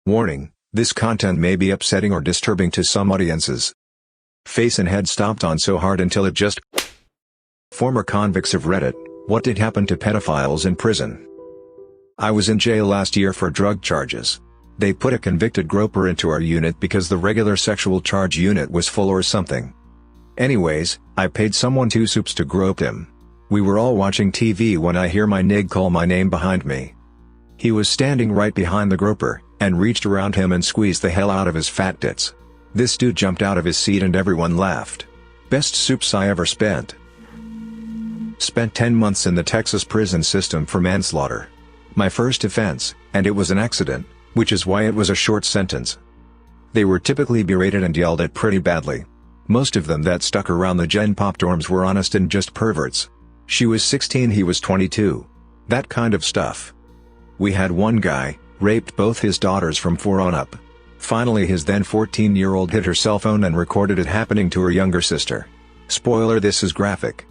Warning, this content may be upsetting or disturbing to some audiences. Face and head stomped on so hard until it just... Former convicts of Reddit, what did happen to pedophiles in prison? I was in jail last year for drug charges. They put a convicted groper into our unit because the regular sexual charge unit was full or something. Anyways, I paid someone 2 soups to grope him. We were all watching TV when I hear my nig call my name behind me. He was standing right behind the groper, and reached around him and squeezed the hell out of his fat tits. This dude jumped out of his seat and everyone laughed. Best soups I ever spent. Spent 10 months in the Texas prison system for manslaughter. My first offense, and it was an accident, which is why it was a short sentence. They were typically berated and yelled at pretty badly. Most of them that stuck around the Gen Pop dorms were honest and just perverts. She was 16, he was 22. That kind of stuff. We had one guy, raped both his daughters from 4 on up. Finally his then 14-year-old hid her cell phone and recorded it happening to her younger sister. Spoiler, this is graphic.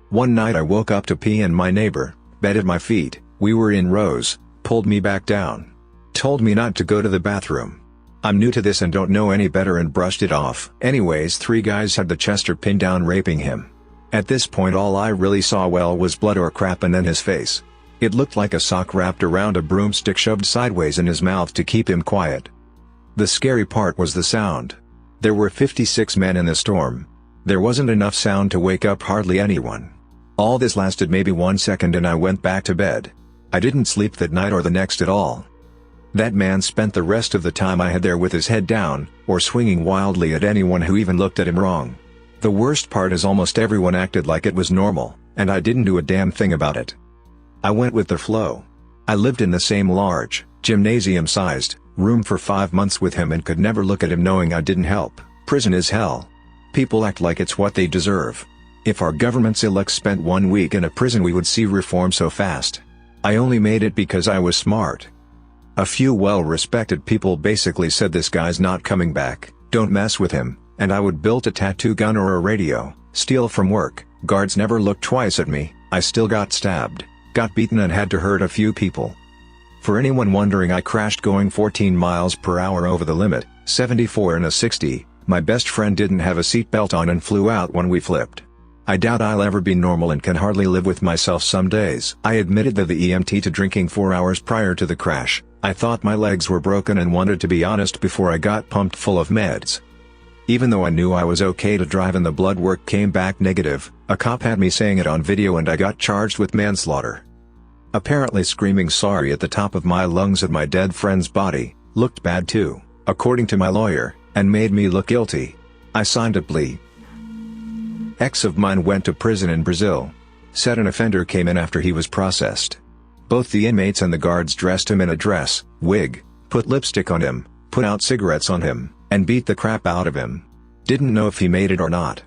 One night I woke up to pee and my neighbor, bed at my feet, we were in rows, pulled me back down. Told me not to go to the bathroom. I'm new to this and don't know any better and brushed it off. Anyways, 3 guys had the Chester pinned down raping him. At this point all I really saw was blood or crap and then his face. It looked like a sock wrapped around a broomstick shoved sideways in his mouth to keep him quiet. The scary part was the sound. There were 56 men in the storm. There wasn't enough sound to wake up hardly anyone. All this lasted maybe 1 second and I went back to bed. I didn't sleep that night or the next at all. That man spent the rest of the time I had there with his head down, or swinging wildly at anyone who even looked at him wrong. The worst part is almost everyone acted like it was normal, and I didn't do a damn thing about it. I went with the flow. I lived in the same large, gymnasium-sized, room for 5 months with him and could never look at him knowing I didn't help. Prison is hell. People act like it's what they deserve. If our government's elects spent 1 week in a prison we would see reform so fast. I only made it because I was smart. A few well-respected people basically said this guy's not coming back, don't mess with him, and I would build a tattoo gun or a radio, steal from work. Guards never looked twice at me. I still got stabbed, got beaten and had to hurt a few people. For anyone wondering, I crashed going 14 miles per hour over the limit, 74 in a 60, my best friend didn't have a seatbelt on and flew out when we flipped. I doubt I'll ever be normal and can hardly live with myself some days. I admitted to the EMT to drinking 4 hours prior to the crash. I thought my legs were broken and wanted to be honest before I got pumped full of meds. Even though I knew I was okay to drive and the blood work came back negative, a cop had me saying it on video and I got charged with manslaughter. Apparently screaming sorry at the top of my lungs at my dead friend's body, looked bad too, according to my lawyer, and made me look guilty. I signed a plea. Ex of mine went to prison in Brazil. Said an offender came in after he was processed. Both the inmates and the guards dressed him in a dress, wig, put lipstick on him, put out cigarettes on him, and beat the crap out of him. Didn't know if he made it or not.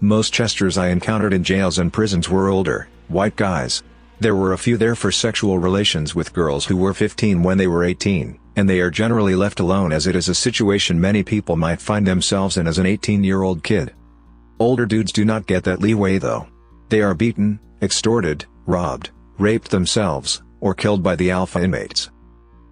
Most Chesters I encountered in jails and prisons were older, white guys. There were a few there for sexual relations with girls who were 15 when they were 18, and they are generally left alone as it is a situation many people might find themselves in as an 18-year-old kid. Older dudes do not get that leeway though. They are beaten, extorted, robbed, raped themselves, or killed by the alpha inmates.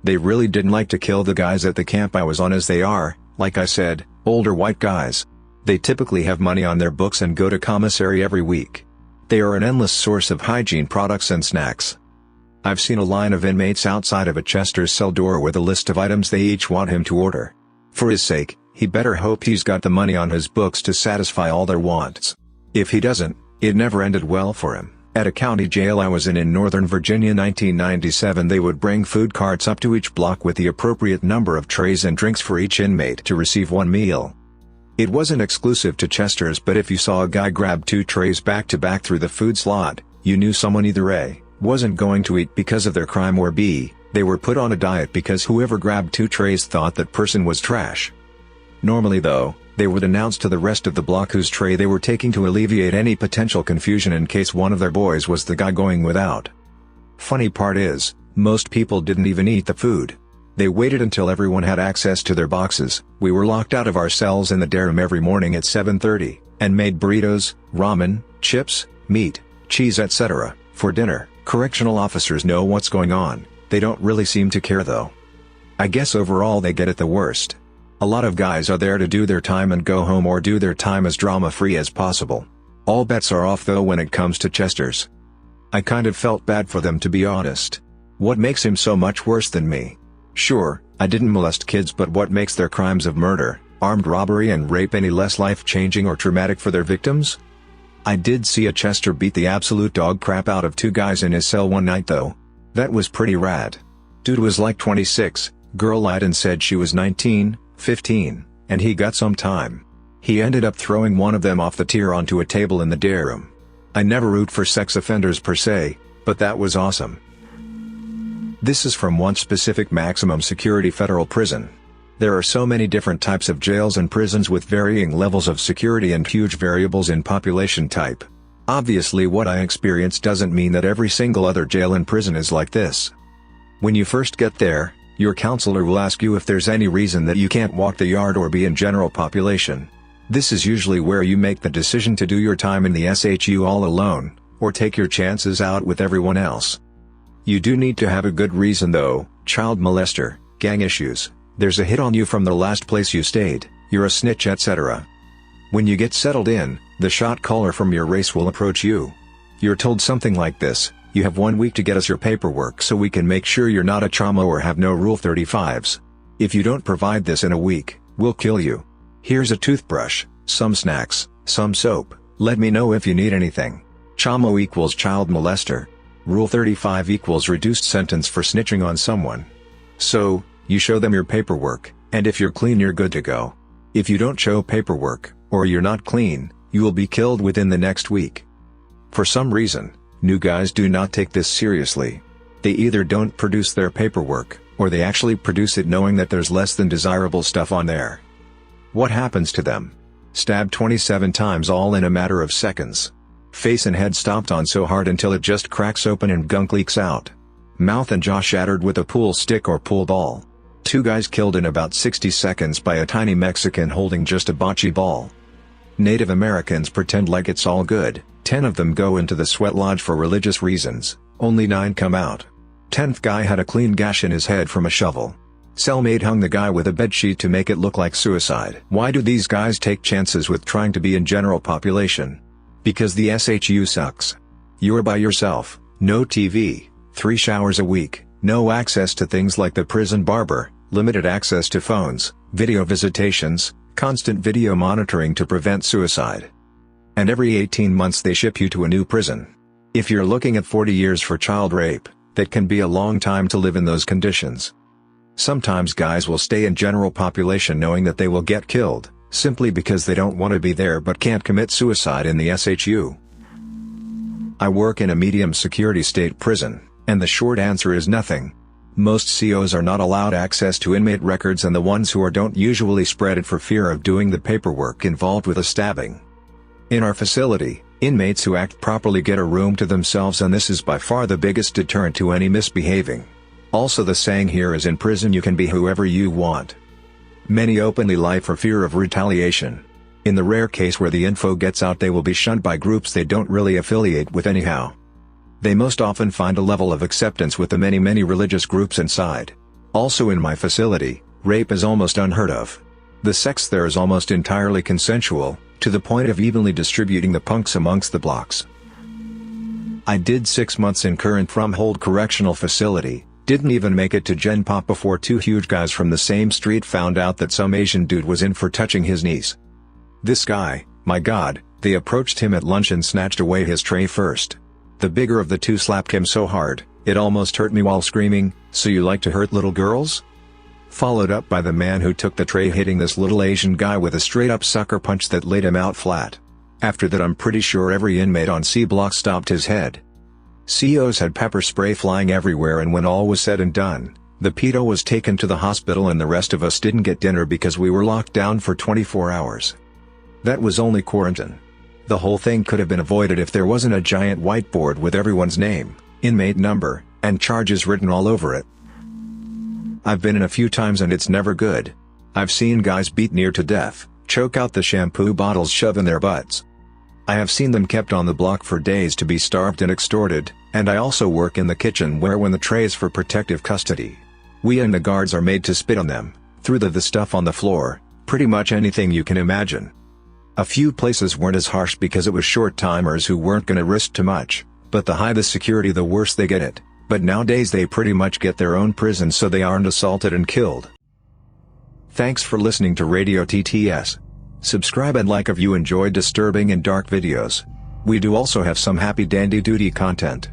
They really didn't like to kill the guys at the camp I was on as they are, like I said, older white guys. They typically have money on their books and go to commissary every week. They are an endless source of hygiene products and snacks. I've seen a line of inmates outside of a Chester's cell door with a list of items they each want him to order. For his sake, he better hope he's got the money on his books to satisfy all their wants. If he doesn't, it never ended well for him. At a county jail I was in Northern Virginia 1997, they would bring food carts up to each block with the appropriate number of trays and drinks for each inmate to receive one meal. It wasn't exclusive to Chester's, but if you saw a guy grab 2 trays back to back through the food slot, you knew someone either A, wasn't going to eat because of their crime, or B, they were put on a diet because whoever grabbed 2 trays thought that person was trash. Normally though, they would announce to the rest of the block whose tray they were taking to alleviate any potential confusion in case one of their boys was the guy going without. Funny part is, most people didn't even eat the food. They waited until everyone had access to their boxes. We were locked out of our cells in the day room every morning at 7:30, and made burritos, ramen, chips, meat, cheese etc. for dinner. Correctional officers know what's going on, they don't really seem to care though. I guess overall they get it the worst. A lot of guys are there to do their time and go home or do their time as drama-free as possible. All bets are off though when it comes to Chesters. I kind of felt bad for them, to be honest. What makes him so much worse than me? Sure, I didn't molest kids, but what makes their crimes of murder, armed robbery and rape any less life-changing or traumatic for their victims? I did see a Chester beat the absolute dog crap out of two guys in his cell one night though. That was pretty rad. Dude was like 26, girl lied and said she was 19, 15, and he got some time. He ended up throwing one of them off the tier onto a table in the day room. I never root for sex offenders per se, but that was awesome. This is from one specific maximum security federal prison. There are so many different types of jails and prisons with varying levels of security and huge variables in population type. Obviously what I experienced doesn't mean that every single other jail and prison is like this. When you first get there, your counselor will ask you if there's any reason that you can't walk the yard or be in general population. This is usually where you make the decision to do your time in the SHU all alone, or take your chances out with everyone else. You do need to have a good reason though: child molester, gang issues, there's a hit on you from the last place you stayed, you're a snitch, etc. When you get settled in, the shot caller from your race will approach you. You're told something like this: you have 1 week to get us your paperwork so we can make sure you're not a trauma or have no Rule 35s. If you don't provide this in a week, we'll kill you. Here's a toothbrush, some snacks, some soap, let me know if you need anything. Chamo equals child molester. Rule 35 equals reduced sentence for snitching on someone. So, you show them your paperwork, and if you're clean you're good to go. If you don't show paperwork, or you're not clean, you will be killed within the next week. For some reason, new guys do not take this seriously. They either don't produce their paperwork, or they actually produce it knowing that there's less than desirable stuff on there. What happens to them? Stabbed 27 times all in a matter of seconds. Face and head stomped on so hard until it just cracks open and gunk leaks out. Mouth and jaw shattered with a pool stick or pool ball. 2 guys killed in about 60 seconds by a tiny Mexican holding just a bocce ball. Native Americans pretend like it's all good. 10 of them go into the sweat lodge for religious reasons, only 9 come out. 10th guy had a clean gash in his head from a shovel. Cellmate hung the guy with a bedsheet to make it look like suicide. Why do these guys take chances with trying to be in general population? Because the SHU sucks. You're by yourself, no TV, 3 showers a week, no access to things like the prison barber, limited access to phones, video visitations, constant video monitoring to prevent suicide. And every 18 months they ship you to a new prison. If you're looking at 40 years for child rape, that can be a long time to live in those conditions. Sometimes guys will stay in general population knowing that they will get killed, simply because they don't want to be there but can't commit suicide in the SHU. I work in a medium security state prison, and the short answer is nothing. Most COs are not allowed access to inmate records, and the ones who are don't usually spread it for fear of doing the paperwork involved with a stabbing. In our facility, inmates who act properly get a room to themselves, and this is by far the biggest deterrent to any misbehaving. Also, the saying here is, in prison you can be whoever you want. Many openly lie for fear of retaliation. In the rare case where the info gets out, they will be shunned by groups they don't really affiliate with anyhow. They most often find a level of acceptance with the many religious groups inside. Also in my facility, rape is almost unheard of. The sex there is almost entirely consensual, to the point of evenly distributing the punks amongst the blocks. I did 6 months in current Fromhold Correctional Facility, didn't even make it to Gen Pop before 2 huge guys from the same street found out that some Asian dude was in for touching his niece. This guy, my god, they approached him at lunch and snatched away his tray first. The bigger of the 2 slapped him so hard, it almost hurt me while screaming, "So you like to hurt little girls?" Followed up by the man who took the tray hitting this little Asian guy with a straight-up sucker punch that laid him out flat. After that, I'm pretty sure every inmate on C block stopped his head. COs had pepper spray flying everywhere, and when all was said and done, the pedo was taken to the hospital and the rest of us didn't get dinner because we were locked down for 24 hours. That was only quarantine. The whole thing could have been avoided if there wasn't a giant whiteboard with everyone's name, inmate number, and charges written all over it. I've been in a few times and it's never good. I've seen guys beat near to death, choke out the shampoo bottles shoved in their butts. I have seen them kept on the block for days to be starved and extorted, and I also work in the kitchen where when the tray is for protective custody. We and the guards are made to spit on them, threw the stuff on the floor, pretty much anything you can imagine. A few places weren't as harsh because it was short-timers who weren't gonna risk too much, but the higher the security the worse they get it, but nowadays they pretty much get their own prison so they aren't assaulted and killed. Thanks for listening to Radio TTS. Subscribe and like if you enjoyed disturbing and dark videos. We do also have some happy dandy duty content.